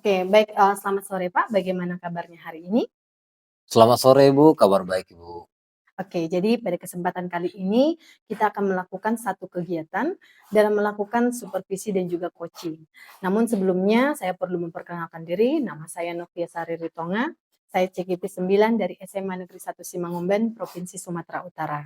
Oke, baik, selamat sore Pak, bagaimana kabarnya hari ini? Selamat sore Ibu, kabar baik Ibu. Oke, jadi pada kesempatan kali ini kita akan melakukan satu kegiatan dalam melakukan supervisi dan juga coaching. Namun sebelumnya saya perlu memperkenalkan diri, nama saya Novia Sari Ritonga, saya CGP 9 dari SMA Negeri 1 Simangomben, Provinsi Sumatera Utara.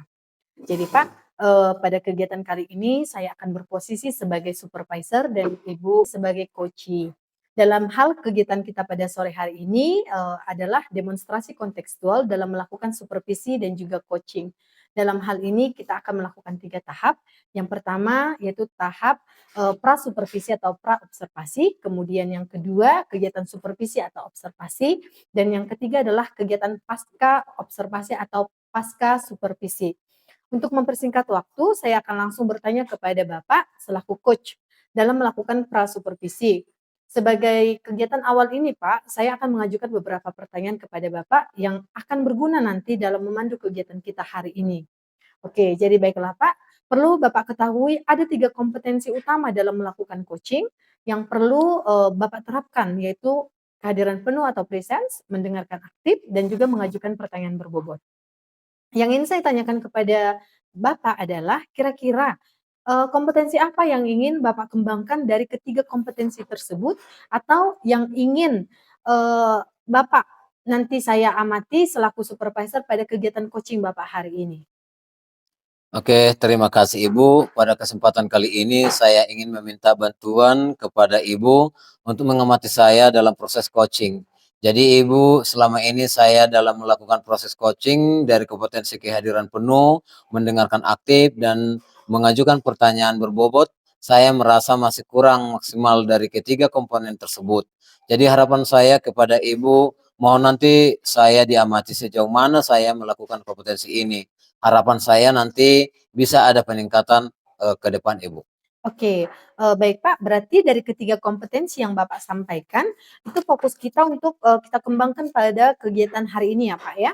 Jadi Pak, pada kegiatan kali ini saya akan berposisi sebagai supervisor dan Ibu sebagai coachee. Dalam hal kegiatan kita pada sore hari ini, adalah demonstrasi kontekstual dalam melakukan supervisi dan juga coaching. Dalam hal ini kita akan melakukan 3 tahap. Yang pertama yaitu tahap, pra-supervisi atau pra-observasi, kemudian yang kedua kegiatan supervisi atau observasi, dan yang ketiga adalah kegiatan pasca observasi atau pasca supervisi. Untuk mempersingkat waktu, saya akan langsung bertanya kepada Bapak selaku coach dalam melakukan pra-supervisi. Sebagai kegiatan awal ini Pak, saya akan mengajukan beberapa pertanyaan kepada Bapak yang akan berguna nanti dalam memandu kegiatan kita hari ini. Oke, jadi baiklah Pak, perlu Bapak ketahui ada 3 kompetensi utama dalam melakukan coaching yang perlu, Bapak terapkan, yaitu kehadiran penuh atau presence, mendengarkan aktif, dan juga mengajukan pertanyaan berbobot. Yang ingin saya tanyakan kepada Bapak adalah kira-kira, kompetensi apa yang ingin Bapak kembangkan dari ketiga kompetensi tersebut atau yang ingin, Bapak nanti saya amati selaku supervisor pada kegiatan coaching Bapak hari ini? Oke, terima kasih Ibu. Pada kesempatan kali ini saya ingin meminta bantuan kepada Ibu untuk mengamati saya dalam proses coaching. Jadi Ibu, selama ini saya dalam melakukan proses coaching dari kompetensi kehadiran penuh, mendengarkan aktif, dan mengajukan pertanyaan berbobot, saya merasa masih kurang maksimal dari ketiga komponen tersebut. Jadi harapan saya kepada Ibu, mohon nanti saya diamati sejauh mana saya melakukan kompetensi ini. Harapan saya nanti bisa ada peningkatan, ke depan Ibu. Oke, baik Pak, berarti dari ketiga kompetensi yang Bapak sampaikan, itu fokus kita untuk, kita kembangkan pada kegiatan hari ini ya Pak ya?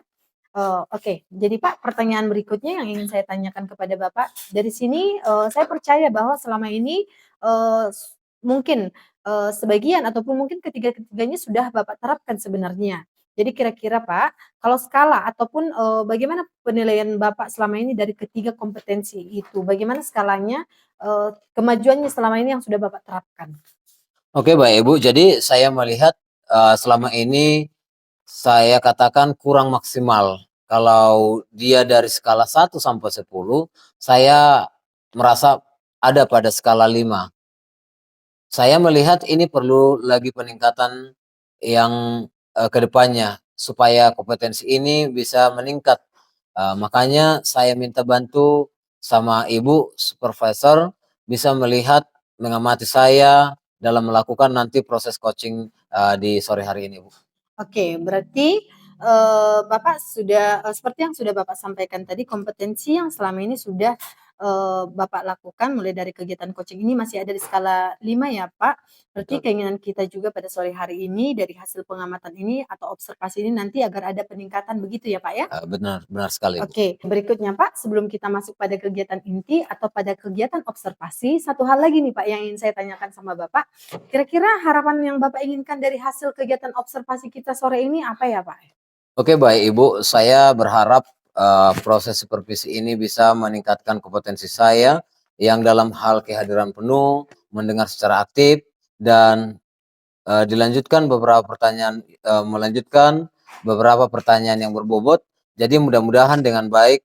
Oke. Jadi Pak, pertanyaan berikutnya yang ingin saya tanyakan kepada Bapak, dari sini, saya percaya bahwa selama ini, mungkin, sebagian ataupun mungkin ketiga-ketiganya sudah Bapak terapkan sebenarnya. Jadi kira-kira Pak, kalau skala ataupun, bagaimana penilaian Bapak selama ini dari ketiga kompetensi itu? Bagaimana skalanya, kemajuannya selama ini yang sudah Bapak terapkan? Oke, baik Ibu. Jadi saya melihat, selama ini saya katakan kurang maksimal. Kalau dia dari skala 1 sampai 10, saya merasa ada pada skala 5. Saya melihat ini perlu lagi peningkatan yang, ke depannya supaya kompetensi ini bisa meningkat. Makanya saya minta bantu sama Ibu supervisor bisa melihat, mengamati saya dalam melakukan nanti proses coaching, di sore hari ini, Bu. Oke, berarti, Bapak sudah seperti yang sudah Bapak sampaikan tadi kompetensi yang selama ini sudah, Bapak lakukan mulai dari kegiatan coaching ini masih ada di skala 5 ya, Pak. Berarti Betul. keinginan kita juga pada sore hari ini dari hasil pengamatan ini atau observasi ini nanti agar ada peningkatan begitu ya, Pak, ya? Benar benar sekali, Bu. Oke, berikutnya Pak, sebelum kita masuk pada kegiatan inti atau pada kegiatan observasi, satu hal lagi nih Pak yang ingin saya tanyakan sama Bapak. Kira-kira harapan yang Bapak inginkan dari hasil kegiatan observasi kita sore ini apa ya Pak? Oke, baik Ibu, saya berharap, proses supervisi ini bisa meningkatkan kompetensi saya yang dalam hal kehadiran penuh, mendengar secara aktif, dan, melanjutkan beberapa pertanyaan yang berbobot. Jadi mudah-mudahan dengan baik,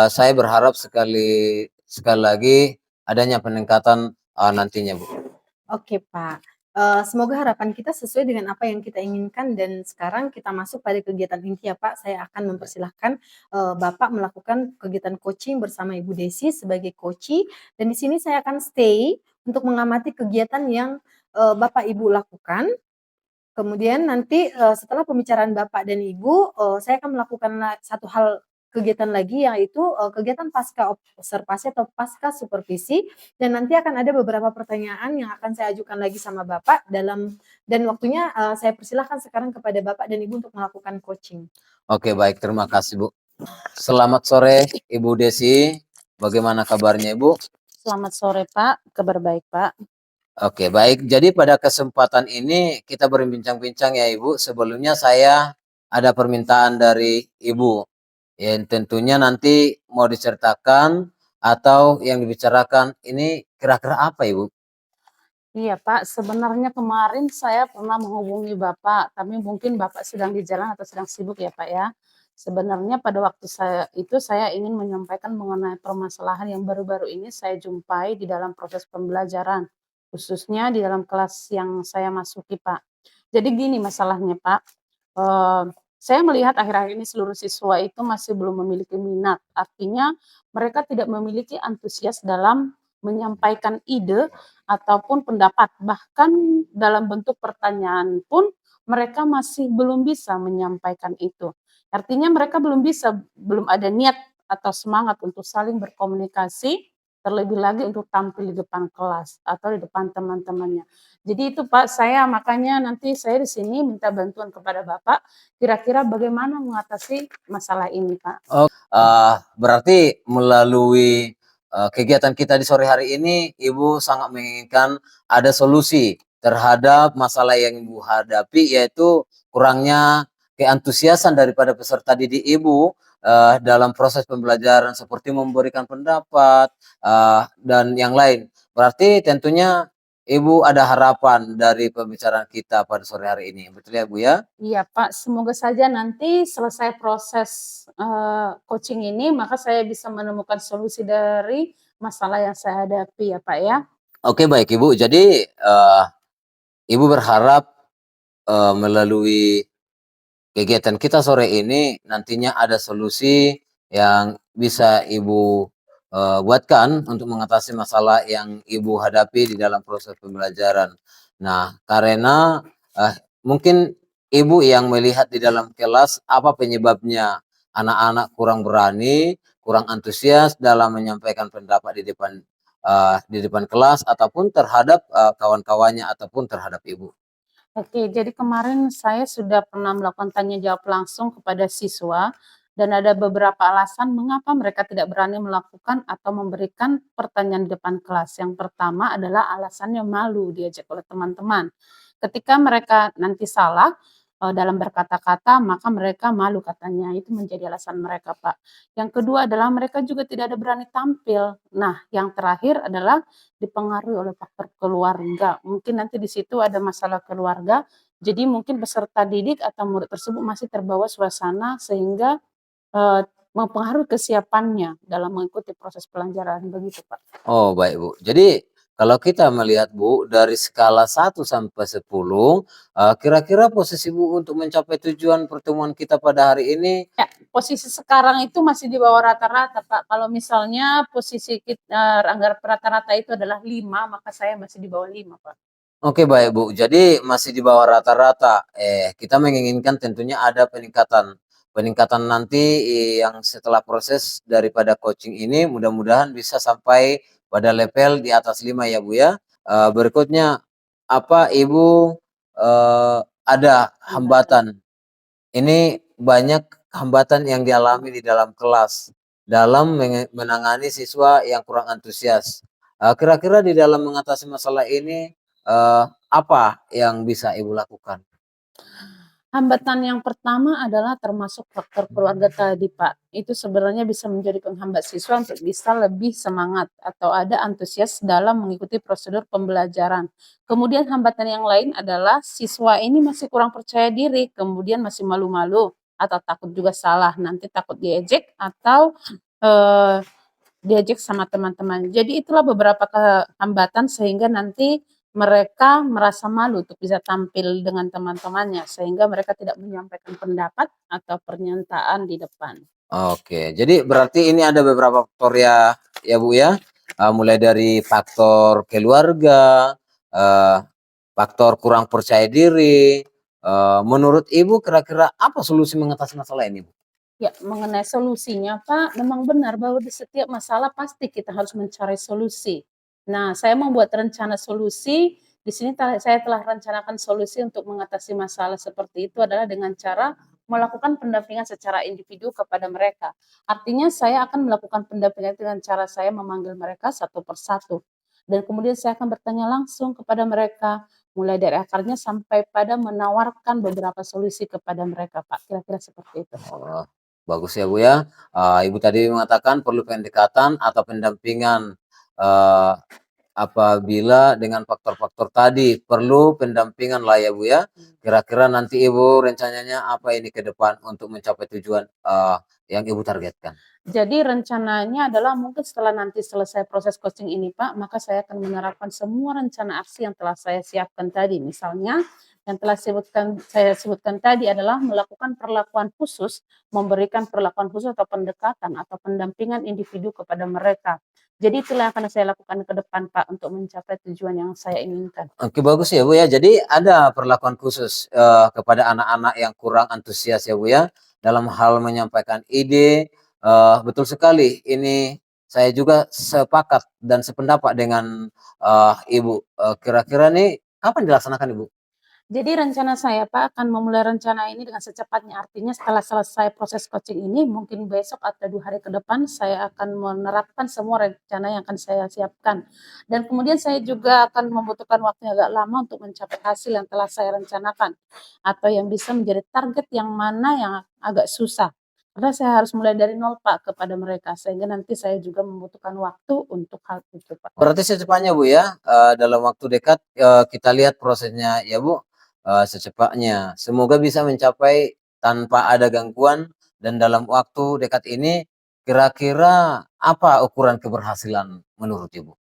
saya berharap sekali sekali lagi adanya peningkatan, nantinya, Bu. Oke Pak, semoga harapan kita sesuai dengan apa yang kita inginkan dan sekarang kita masuk pada kegiatan inti ya Pak. Saya akan mempersilahkan, Bapak melakukan kegiatan coaching bersama Ibu Desi sebagai coachee dan di sini saya akan stay untuk mengamati kegiatan yang, Bapak Ibu lakukan. Kemudian nanti, setelah pembicaraan Bapak dan Ibu, saya akan melakukan satu hal kegiatan lagi yaitu, kegiatan pasca observasi atau pasca supervisi dan nanti akan ada beberapa pertanyaan yang akan saya ajukan lagi sama Bapak dalam dan waktunya, saya persilahkan sekarang kepada Bapak dan Ibu untuk melakukan coaching. Oke, baik, terima kasih, Bu. Selamat sore Ibu Desi, bagaimana kabarnya Ibu? Selamat sore Pak, kabar baik Pak. Oke, baik. Jadi pada kesempatan ini kita berbincang-bincang ya Ibu. Sebelumnya saya ada permintaan dari Ibu. Yang tentunya nanti mau diceritakan atau yang dibicarakan ini kira-kira apa Ibu? Iya Pak, sebenarnya kemarin saya pernah menghubungi Bapak, tapi mungkin Bapak sedang di jalan atau sedang sibuk ya Pak ya. Sebenarnya pada waktu saya ingin menyampaikan mengenai permasalahan yang baru-baru ini saya jumpai di dalam proses pembelajaran, khususnya di dalam kelas yang saya masuki Pak. Jadi gini masalahnya Pak, saya melihat akhir-akhir ini seluruh siswa itu masih belum memiliki minat, artinya mereka tidak memiliki antusias dalam menyampaikan ide ataupun pendapat, bahkan dalam bentuk pertanyaan pun mereka masih belum bisa menyampaikan itu. Artinya mereka belum ada niat atau semangat untuk saling berkomunikasi, terlebih lagi untuk tampil di depan kelas atau di depan teman-temannya. Jadi itu Pak, saya makanya nanti saya di sini minta bantuan kepada Bapak, kira-kira bagaimana mengatasi masalah ini Pak? Berarti melalui kegiatan kita di sore hari ini, Ibu sangat menginginkan ada solusi terhadap masalah yang Ibu hadapi, yaitu kurangnya keantusiasan daripada peserta didik Ibu dalam proses pembelajaran seperti memberikan pendapat dan yang lain. Berarti tentunya Ibu ada harapan dari pembicaraan kita pada sore hari ini, betul ya Bu ya? Iya Pak, semoga saja nanti selesai proses, coaching ini, maka saya bisa menemukan solusi dari masalah yang saya hadapi ya Pak ya. Oke baik Ibu, jadi Ibu berharap melalui kegiatan kita sore ini nantinya ada solusi yang bisa Ibu buatkan untuk mengatasi masalah yang Ibu hadapi di dalam proses pembelajaran. Nah, karena mungkin Ibu yang melihat di dalam kelas apa penyebabnya anak-anak kurang berani, kurang antusias dalam menyampaikan pendapat di depan kelas ataupun terhadap kawan-kawannya ataupun terhadap Ibu. Oke, jadi kemarin saya sudah pernah melakukan tanya jawab langsung kepada siswa dan ada beberapa alasan mengapa mereka tidak berani melakukan atau memberikan pertanyaan di depan kelas. Yang pertama adalah alasannya malu diajak oleh teman-teman. Ketika mereka nanti salah dalam berkata-kata, maka mereka malu katanya. Itu menjadi alasan mereka, Pak. Yang kedua adalah mereka juga tidak ada berani tampil. Nah, yang terakhir adalah dipengaruhi oleh faktor keluarga. Mungkin nanti di situ ada masalah keluarga, jadi mungkin peserta didik atau murid tersebut masih terbawa suasana sehingga, mempengaruhi kesiapannya dalam mengikuti proses pelajaran, begitu, Pak. Oh, baik, Bu. Jadi, kalau kita melihat, Bu, dari skala 1 sampai 10, kira-kira posisi Bu untuk mencapai tujuan pertemuan kita pada hari ini. Ya, posisi sekarang itu masih di bawah rata-rata, Pak. Kalau misalnya posisi anggaran rata-rata itu adalah 5, maka saya masih di bawah 5, Pak. Oke, baik, Bu. Jadi masih di bawah rata-rata. Kita menginginkan tentunya ada peningkatan. Peningkatan nanti yang setelah proses daripada coaching ini mudah-mudahan bisa sampai pada level di atas 5 ya, Bu ya. Berikutnya apa Ibu ada Hambatan. hambatan. Ini banyak hambatan yang dialami di dalam kelas dalam menangani siswa yang kurang antusias. Kira-kira di dalam mengatasi masalah ini apa yang bisa Ibu lakukan? Hambatan yang pertama adalah termasuk faktor keluarga tadi, Pak. Itu sebenarnya bisa menjadi penghambat siswa untuk bisa lebih semangat atau ada antusias dalam mengikuti prosedur pembelajaran. Kemudian hambatan yang lain adalah siswa ini masih kurang percaya diri, kemudian masih malu-malu atau takut juga salah, nanti takut diejek atau eh, diajak sama teman-teman. Jadi itulah beberapa hambatan sehingga nanti mereka merasa malu untuk bisa tampil dengan teman-temannya, sehingga mereka tidak menyampaikan pendapat atau pernyataan di depan. Oke, jadi berarti ini ada beberapa faktor ya Bu ya, mulai dari faktor keluarga, eee, faktor kurang percaya diri, menurut Ibu kira-kira apa solusi mengatasi masalah ini, Bu? Ya, mengenai solusinya, Pak, memang benar bahwa di setiap masalah pasti kita harus mencari solusi. Nah, saya membuat rencana solusi, di sini saya telah rencanakan solusi untuk mengatasi masalah seperti itu adalah dengan cara melakukan pendampingan secara individu kepada mereka. Artinya saya akan melakukan pendampingan dengan cara saya memanggil mereka satu persatu. dan kemudian saya akan bertanya langsung kepada mereka, mulai dari akarnya sampai pada menawarkan beberapa solusi kepada mereka, Pak, kira-kira seperti itu. Oh, bagus ya Bu ya. Ibu tadi mengatakan perlu pendekatan atau pendampingan, eee, apabila dengan faktor-faktor tadi perlu pendampingan lah ya Bu ya. Kira-kira nanti Ibu rencananya apa ini ke depan untuk mencapai tujuan, yang Ibu targetkan? Jadi rencananya adalah mungkin setelah nanti selesai proses coaching ini, Pak, maka saya akan menerapkan semua rencana aksi yang telah saya siapkan tadi. Misalnya yang telah saya sebutkan tadi adalah melakukan perlakuan khusus, memberikan perlakuan khusus atau pendekatan atau pendampingan individu kepada mereka. Jadi itulah yang akan saya lakukan ke depan, Pak, untuk mencapai tujuan yang saya inginkan. Oke bagus ya Bu ya. Jadi ada perlakuan khusus, kepada anak-anak yang kurang antusias ya Bu ya, dalam hal menyampaikan ide, betul sekali ini saya juga sepakat dan sependapat dengan, Ibu. Kira-kira nih kapan dilaksanakan Ibu? Jadi rencana saya, Pak, akan memulai rencana ini dengan secepatnya. Artinya setelah selesai proses coaching ini, mungkin besok atau 2 hari ke depan saya akan menerapkan semua rencana yang akan saya siapkan. Dan kemudian saya juga akan membutuhkan waktu yang agak lama untuk mencapai hasil yang telah saya rencanakan, atau yang bisa menjadi target yang mana yang agak susah. Karena saya harus mulai dari nol, Pak, kepada mereka, sehingga nanti saya juga membutuhkan waktu untuk hal itu, Pak. Berarti secepatnya Bu ya, dalam waktu dekat, kita lihat prosesnya ya Bu, secepatnya. Semoga bisa mencapai tanpa ada gangguan dan dalam waktu dekat ini, kira-kira apa ukuran keberhasilan menurut Ibu?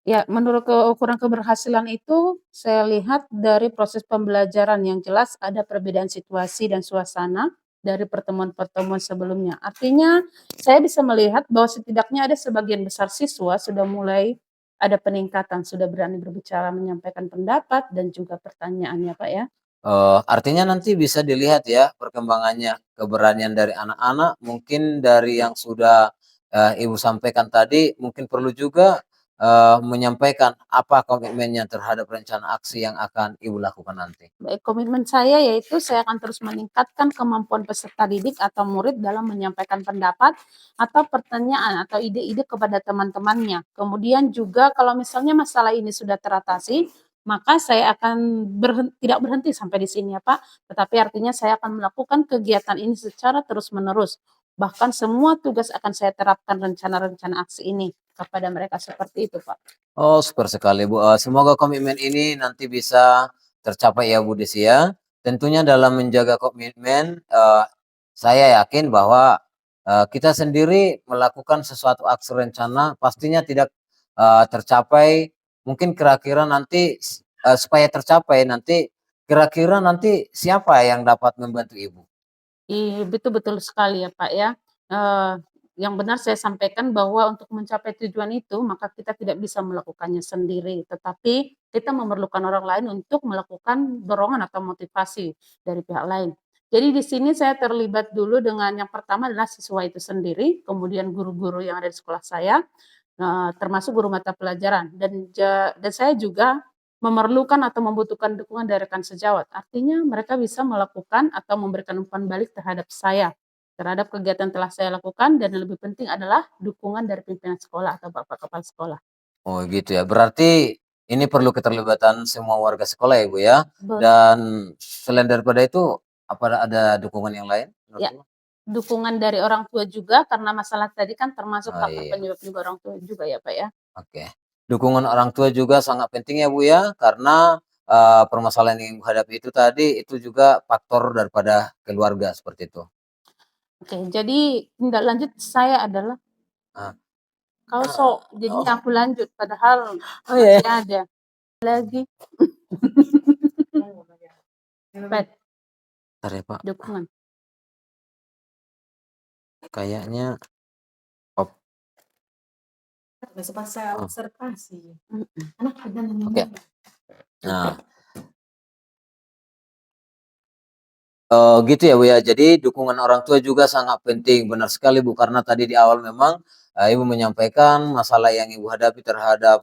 Ya, menurut ukuran keberhasilan itu, saya lihat dari proses pembelajaran yang jelas ada perbedaan situasi dan suasana dari pertemuan-pertemuan sebelumnya. Artinya, saya bisa melihat bahwa setidaknya ada sebagian besar siswa sudah mulai ada peningkatan, sudah berani berbicara, menyampaikan pendapat dan juga pertanyaannya, Pak, ya. Artinya nanti bisa dilihat ya perkembangannya, keberanian dari anak-anak, mungkin dari yang sudah, Ibu sampaikan tadi, mungkin perlu juga, menyampaikan apa komitmennya terhadap rencana aksi yang akan Ibu lakukan nanti. Baik, komitmen saya yaitu saya akan terus meningkatkan kemampuan peserta didik atau murid dalam menyampaikan pendapat atau pertanyaan atau ide-ide kepada teman-temannya. Kemudian juga kalau misalnya masalah ini sudah teratasi, maka saya akan tidak berhenti sampai di sini ya Pak, tetapi artinya saya akan melakukan kegiatan ini secara terus-menerus. Bahkan semua tugas akan saya terapkan rencana-rencana aksi ini kepada mereka seperti itu Pak. Oh, super sekali, Bu, semoga komitmen ini nanti bisa tercapai ya, Bu Desi, ya. Tentunya dalam menjaga komitmen, saya yakin bahwa, kita sendiri melakukan sesuatu aksi rencana pastinya tidak, tercapai, mungkin kira-kira nanti supaya tercapai nanti, kira-kira nanti siapa yang dapat membantu Ibu? Betul betul sekali ya, Pak, ya. Eee, yang benar saya sampaikan bahwa untuk mencapai tujuan itu, maka kita tidak bisa melakukannya sendiri, tetapi kita memerlukan orang lain untuk melakukan dorongan atau motivasi dari pihak lain. Jadi di sini saya terlibat dulu dengan yang pertama adalah siswa itu sendiri, kemudian guru-guru yang ada di sekolah saya, termasuk guru mata pelajaran dan saya juga memerlukan atau membutuhkan dukungan dari rekan sejawat. Artinya mereka bisa melakukan atau memberikan umpan balik terhadap saya, terhadap kegiatan yang telah saya lakukan dan yang lebih penting adalah dukungan dari pimpinan sekolah atau bapak kepala sekolah. Oh gitu ya, berarti ini perlu keterlibatan semua warga sekolah ya, Bu, ya? Bet Dan selain daripada itu, apa ada dukungan yang lain menurut ya, Ibu? dukungan dari orang tua juga karena masalah tadi kan termasuk Oh faktor iya, penyebab juga orang tua juga ya, Pak, ya. oke. Dukungan orang tua juga sangat penting ya, Bu, ya? Karena, permasalahan yang Ibu hadapi itu tadi, itu juga faktor daripada keluarga, seperti itu. Oke, jadi tindak lanjut saya adalah, Ah, "Kau sok," jadinya oh aku lanjut padahal oh iya masih ya? ada lagi pet Bentar ya, Pak, dukungan. kayaknya op Pas saya oh, observasi, Mhm. anak ada oke. namanya. Nah, gitu ya, Bu, ya. Jadi dukungan orang tua juga sangat penting, benar sekali, Bu, karena tadi di awal memang, Ibu menyampaikan masalah yang Ibu hadapi terhadap,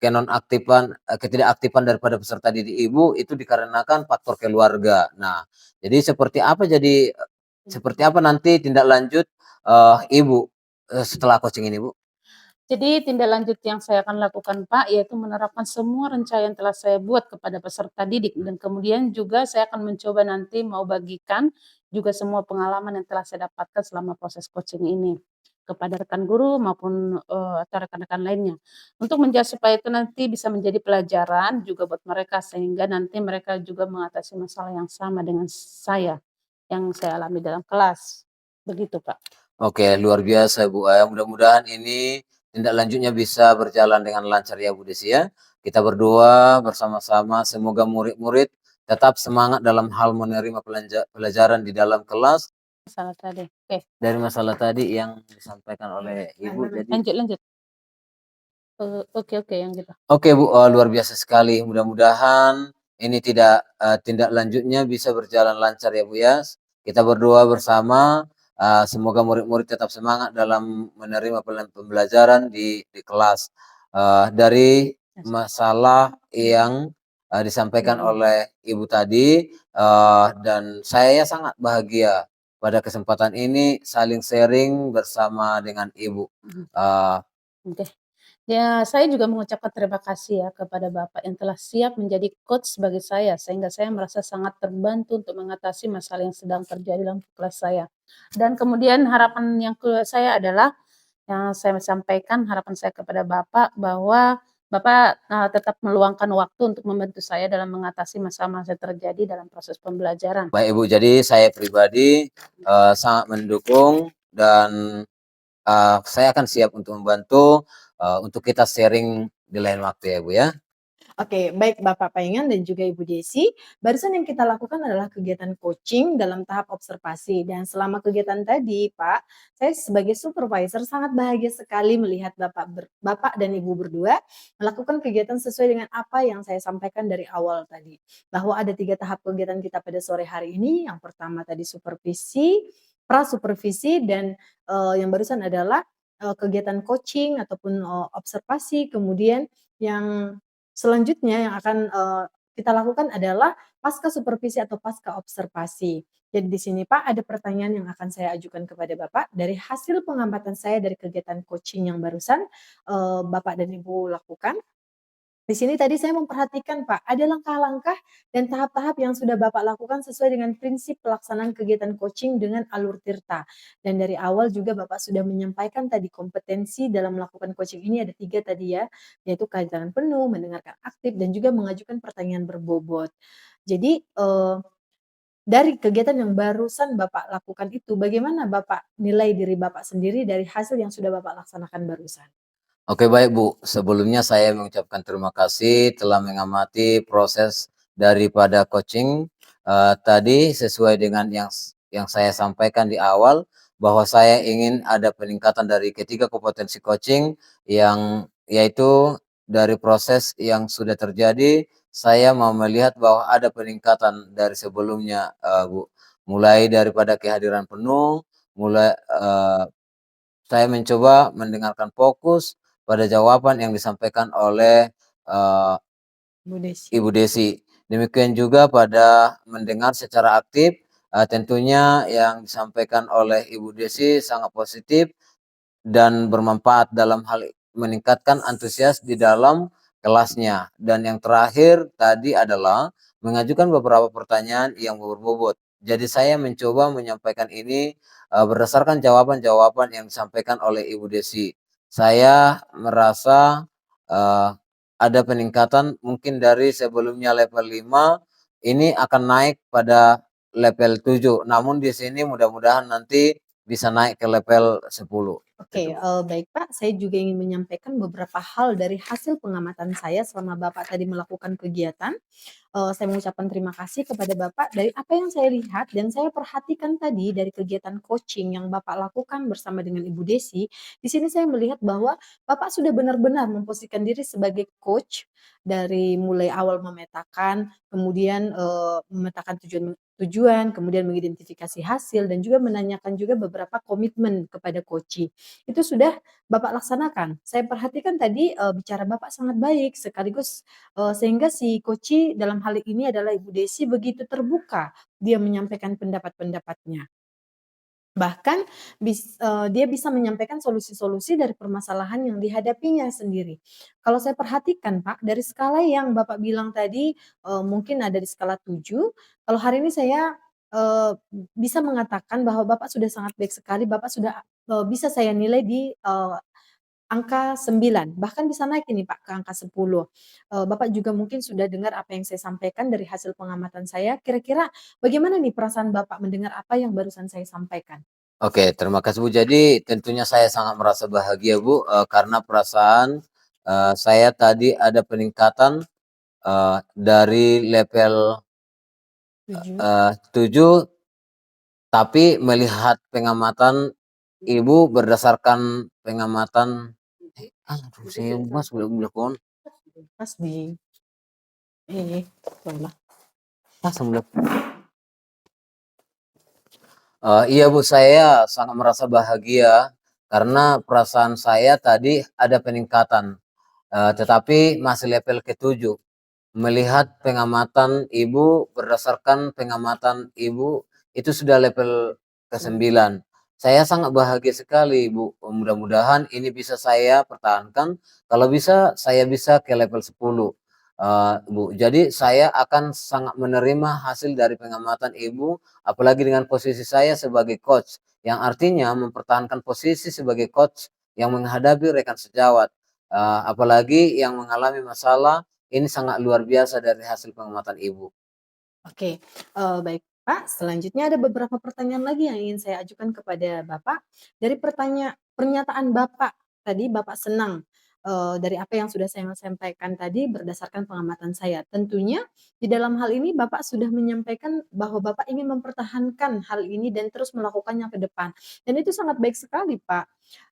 ketidakaktifan daripada peserta didik Ibu itu dikarenakan faktor keluarga. Nah, jadi seperti apa nanti tindak lanjut, Ibu, setelah coaching ini, Bu? Jadi tindak lanjut yang saya akan lakukan Pak, yaitu menerapkan semua rencana yang telah saya buat kepada peserta didik dan kemudian juga saya akan mencoba nanti mau bagikan juga semua pengalaman yang telah saya dapatkan selama proses coaching ini kepada rekan guru maupun, atau rekan-rekan lainnya. Untuk supaya itu nanti bisa menjadi pelajaran juga buat mereka sehingga nanti mereka juga mengatasi masalah yang sama dengan saya, yang saya alami dalam kelas. Begitu Pak. Oke, luar biasa Bu, mudah-mudahan ini tindak lanjutnya bisa berjalan dengan lancar ya Bu Desi ya. Kita berdoa bersama-sama semoga murid-murid tetap semangat dalam hal menerima pelajaran di dalam kelas Salah tadi. Oke, dari masalah tadi yang disampaikan oleh Ibu. Jadi lanjut lanjut. Oke oke yang gitu. oke Bu, luar biasa sekali. Mudah-mudahan ini tindak lanjutnya bisa berjalan lancar ya Bu ya. Kita berdoa bersama, semoga murid-murid tetap semangat dalam menerima pembelajaran di kelas. Dari masalah yang, disampaikan oleh Ibu tadi, dan saya sangat bahagia pada kesempatan ini saling sharing bersama dengan Ibu. Mhm. Eee Oke. Ya, saya juga mengucapkan terima kasih ya kepada Bapak yang telah siap menjadi coach bagi saya, sehingga saya merasa sangat terbantu untuk mengatasi masalah yang sedang terjadi dalam kelas saya. Dan kemudian harapan yang saya adalah, yang saya sampaikan harapan saya kepada Bapak bahwa Bapak, tetap meluangkan waktu untuk membantu saya dalam mengatasi masalah-masalah yang terjadi dalam proses pembelajaran. Baik Ibu, jadi saya pribadi, sangat mendukung dan, saya akan siap untuk membantu, untuk kita sharing di lain waktu ya Ibu ya. Oke, baik Bapak Payengan dan juga Ibu Desi. Barusan yang kita lakukan adalah kegiatan coaching dalam tahap observasi dan selama kegiatan tadi, Pak, saya sebagai supervisor sangat bahagia sekali melihat Bapak dan Ibu berdua melakukan kegiatan sesuai dengan apa yang saya sampaikan dari awal tadi. Bahwa ada 3 tahap kegiatan kita pada sore hari ini. Yang pertama tadi supervisi, prasupervisi dan, yang barusan adalah, kegiatan coaching ataupun, observasi. Kemudian yang selanjutnya yang akan, kita lakukan adalah pasca supervisi atau pasca observasi. Jadi di sini Pak, ada pertanyaan yang akan saya ajukan kepada Bapak, dari hasil pengamatan saya dari kegiatan coaching yang barusan, Bapak dan Ibu lakukan. Di sini tadi saya memperhatikan Pak, ada langkah-langkah dan tahap-tahap yang sudah Bapak lakukan sesuai dengan prinsip pelaksanaan kegiatan coaching dengan alur tirta. Dan dari awal juga Bapak sudah menyampaikan tadi kompetensi dalam melakukan coaching ini ada 3 tadi ya, yaitu kehadiran penuh, mendengarkan aktif, dan juga mengajukan pertanyaan berbobot. Jadi, dari kegiatan yang barusan Bapak lakukan itu, bagaimana Bapak nilai diri Bapak sendiri dari hasil yang sudah Bapak laksanakan barusan? Oke baik Bu, sebelumnya saya mengucapkan terima kasih telah mengamati proses daripada coaching, tadi sesuai dengan yang saya sampaikan di awal, bahwa saya ingin ada peningkatan dari ketiga kompetensi coaching yang yaitu dari proses yang sudah terjadi, saya mau melihat bahwa ada peningkatan dari sebelumnya, Bu. Mulai daripada kehadiran penuh, saya mencoba mendengarkan fokus pada jawaban yang disampaikan oleh, eee, Bu Desi. Ibu Desi. Demikian juga pada mendengar secara aktif, tentunya yang disampaikan oleh Ibu Desi sangat positif dan bermanfaat dalam hal meningkatkan antusias di dalam kelasnya. Dan yang terakhir tadi adalah mengajukan beberapa pertanyaan yang berbobot. Jadi saya mencoba menyampaikan ini, berdasarkan jawaban-jawaban yang disampaikan oleh Ibu Desi. Saya merasa, eee, ada peningkatan mungkin dari sebelumnya level 5, ini akan naik pada level 7. Namun di sini mudah-mudahan nanti bisa naik ke level 10. Oke, baik Pak, saya juga ingin menyampaikan beberapa hal dari hasil pengamatan saya selama Bapak tadi melakukan kegiatan. Saya mengucapkan terima kasih kepada Bapak dari apa yang saya lihat dan saya perhatikan tadi dari kegiatan coaching yang Bapak lakukan bersama dengan Ibu Desi. Di sini saya melihat bahwa Bapak sudah benar-benar memposisikan diri sebagai coach dari mulai awal memetakan, kemudian, memetakan tujuan, kemudian mengidentifikasi hasil dan juga menanyakan juga beberapa komitmen kepada coachee. Itu sudah Bapak laksanakan. Saya perhatikan tadi, bicara Bapak sangat baik sekaligus sehingga si coachee dalam hal ini adalah Ibu Desi begitu terbuka dia menyampaikan pendapat-pendapatnya. Bahkan dia bisa menyampaikan solusi-solusi dari permasalahan yang dihadapinya sendiri. Kalau saya perhatikan Pak, dari skala yang Bapak bilang tadi, mungkin ada di skala 7, kalau hari ini saya, eee, bisa mengatakan bahwa Bapak sudah sangat baik sekali, Bapak sudah, bisa saya nilai di, angka 9, bahkan bisa naik ini Pak ke angka 10. Bapak juga mungkin sudah dengar apa yang saya sampaikan dari hasil pengamatan saya, kira-kira bagaimana nih perasaan Bapak mendengar apa yang barusan saya sampaikan? Oke, terima kasih Bu. Jadi tentunya saya sangat merasa bahagia Bu, karena perasaan, saya tadi ada peningkatan, dari level, 7. 7, tapi melihat pengamatan Ibu berdasarkan pengamatan aduh saya Mas belum belakon, Pas di ini, tolong. ah, iya Bu, saya sangat merasa bahagia karena perasaan saya tadi ada peningkatan, tetapi masih level ke-7. Melihat pengamatan Ibu, berdasarkan pengamatan Ibu, itu sudah level ke-9. Saya sangat bahagia sekali Bu, mudah-mudahan ini bisa saya pertahankan, kalau bisa saya bisa ke level 10, Bu. Jadi saya akan sangat menerima hasil dari pengamatan Ibu, apalagi dengan posisi saya sebagai coach, yang artinya mempertahankan posisi sebagai coach yang menghadapi rekan sejawat, apalagi yang mengalami masalah ini sangat luar biasa dari hasil pengamatan Ibu. Oke, baik Pak, selanjutnya ada beberapa pertanyaan lagi yang ingin saya ajukan kepada Bapak. Dari pernyataan Bapak, tadi Bapak senang, dari apa yang sudah saya sampaikan tadi berdasarkan pengamatan saya. Tentunya di dalam hal ini Bapak sudah menyampaikan bahwa Bapak ingin mempertahankan hal ini dan terus melakukannya ke depan, dan itu sangat baik sekali, Pak.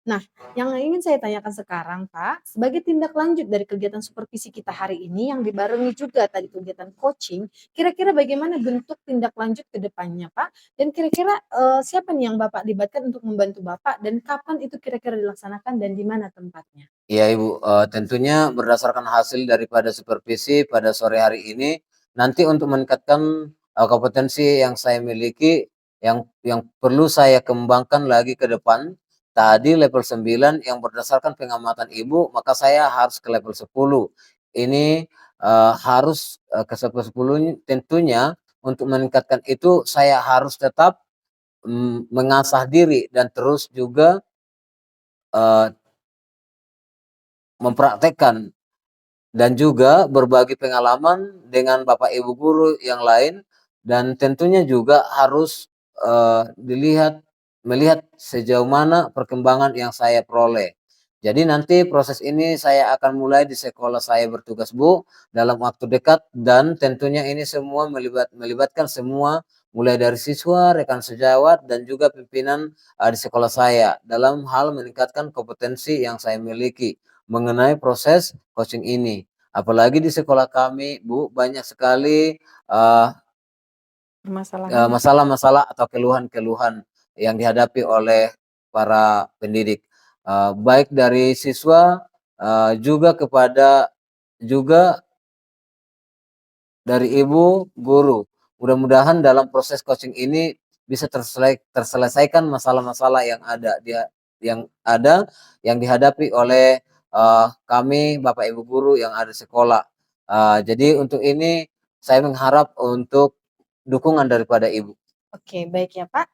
Nah, yang ingin saya tanyakan sekarang, Pak, sebagai tindak lanjut dari kegiatan supervisi kita hari ini yang dibarengi juga tadi kegiatan coaching, kira-kira bagaimana bentuk tindak lanjut ke depannya, Pak? Dan kira-kira, siapa nih yang Bapak libatkan untuk membantu Bapak dan kapan itu kira-kira dilaksanakan dan di mana tempatnya? Iya Ibu, tentunya berdasarkan hasil daripada supervisi pada sore hari ini, nanti untuk meningkatkan, kompetensi yang saya miliki, yang perlu saya kembangkan lagi ke depan, tadi level 9 yang berdasarkan pengamatan Ibu, maka saya harus ke level 10. Ini, harus, ke 10 tentunya untuk meningkatkan itu saya harus tetap, mengasah diri dan terus juga, eee, mempraktekkan dan juga berbagi pengalaman dengan Bapak Ibu guru yang lain dan tentunya juga harus, melihat sejauh mana perkembangan yang saya peroleh. Jadi nanti proses ini saya akan mulai di sekolah saya bertugas Bu, dalam waktu dekat dan tentunya ini semua melibatkan semua mulai dari siswa, rekan sejawat, dan juga pimpinan, di sekolah saya dalam hal meningkatkan kompetensi yang saya miliki mengenai proses coaching ini. Apalagi di sekolah kami, Bu, banyak sekali, eee Permasalahan? masalah-masalah atau keluhan-keluhan yang dihadapi oleh para pendidik, baik dari siswa, juga kepada juga dari ibu guru. Mudah-mudahan dalam proses coaching ini bisa terselesaikan masalah-masalah yang dihadapi oleh, kami Bapak Ibu guru yang ada di sekolah. Jadi untuk ini saya mengharap untuk dukungan daripada Ibu. Oke, baik ya Pak.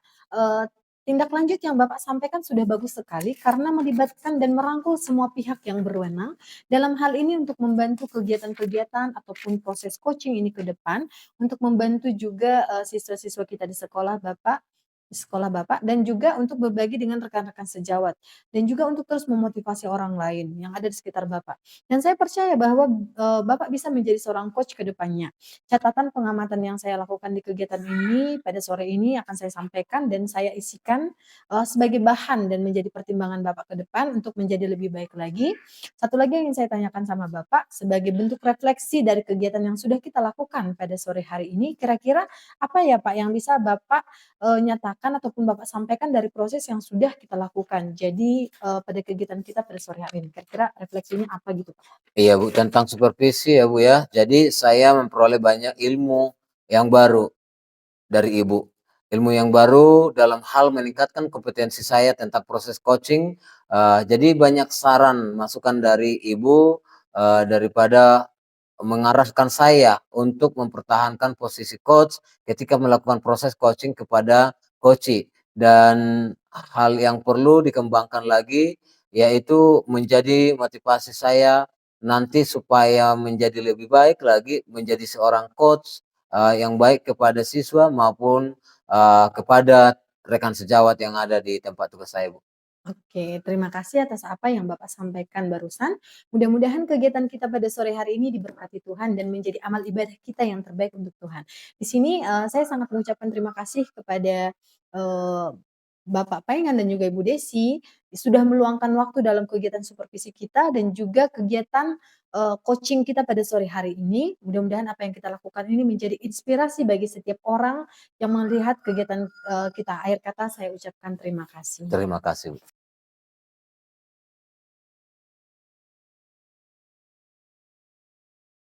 Tindak lanjut yang Bapak sampaikan sudah bagus sekali karena melibatkan dan merangkul semua pihak yang berwenang dalam hal ini untuk membantu kegiatan-kegiatan ataupun proses coaching ini ke depan, untuk membantu juga, siswa-siswa kita di sekolah Bapak dan juga untuk berbagi dengan rekan-rekan sejawat dan juga untuk terus memotivasi orang lain yang ada di sekitar Bapak. Dan saya percaya bahwa, Bapak bisa menjadi seorang coach ke depannya. Catatan pengamatan yang saya lakukan di kegiatan ini pada sore ini akan saya sampaikan dan saya isikan, sebagai bahan dan menjadi pertimbangan Bapak ke depan untuk menjadi lebih baik lagi. Satu lagi yang ingin saya tanyakan sama Bapak, sebagai bentuk refleksi dari kegiatan yang sudah kita lakukan pada sore hari ini, kira-kira apa ya Pak yang bisa Bapak, nyatakan ataupun Bapak sampaikan dari proses yang sudah kita lakukan? Jadi, pada kegiatan kita pada sore hari ini, kira-kira refleksinya apa gitu Pak? Iya Bu, tentang supervisi ya Bu ya. Jadi saya memperoleh banyak ilmu yang baru dari Ibu. ilmu yang baru dalam hal meningkatkan kompetensi saya tentang proses coaching. Jadi banyak saran, masukan dari Ibu daripada mengarahkan saya untuk mempertahankan posisi coach ketika melakukan proses coaching kepada coachee. Dan hal yang perlu dikembangkan lagi yaitu menjadi motivasi saya nanti supaya menjadi lebih baik lagi menjadi seorang coach yang baik kepada siswa maupun kepada rekan sejawat yang ada di tempat tugas saya, Bu. Oke, terima kasih atas apa yang Bapak sampaikan barusan. Mudah-mudahan kegiatan kita pada sore hari ini diberkati Tuhan dan menjadi amal ibadah kita yang terbaik untuk Tuhan. Di sini saya sangat mengucapkan terima kasih kepada eh, Bapak Paingan dan juga Ibu Desi sudah meluangkan waktu dalam kegiatan supervisi kita dan juga kegiatan coaching kita pada sore hari ini. Mudah-mudahan apa yang kita lakukan ini menjadi inspirasi bagi setiap orang yang melihat kegiatan kita. Akhir kata saya ucapkan terima kasih. Terima kasih, Bu.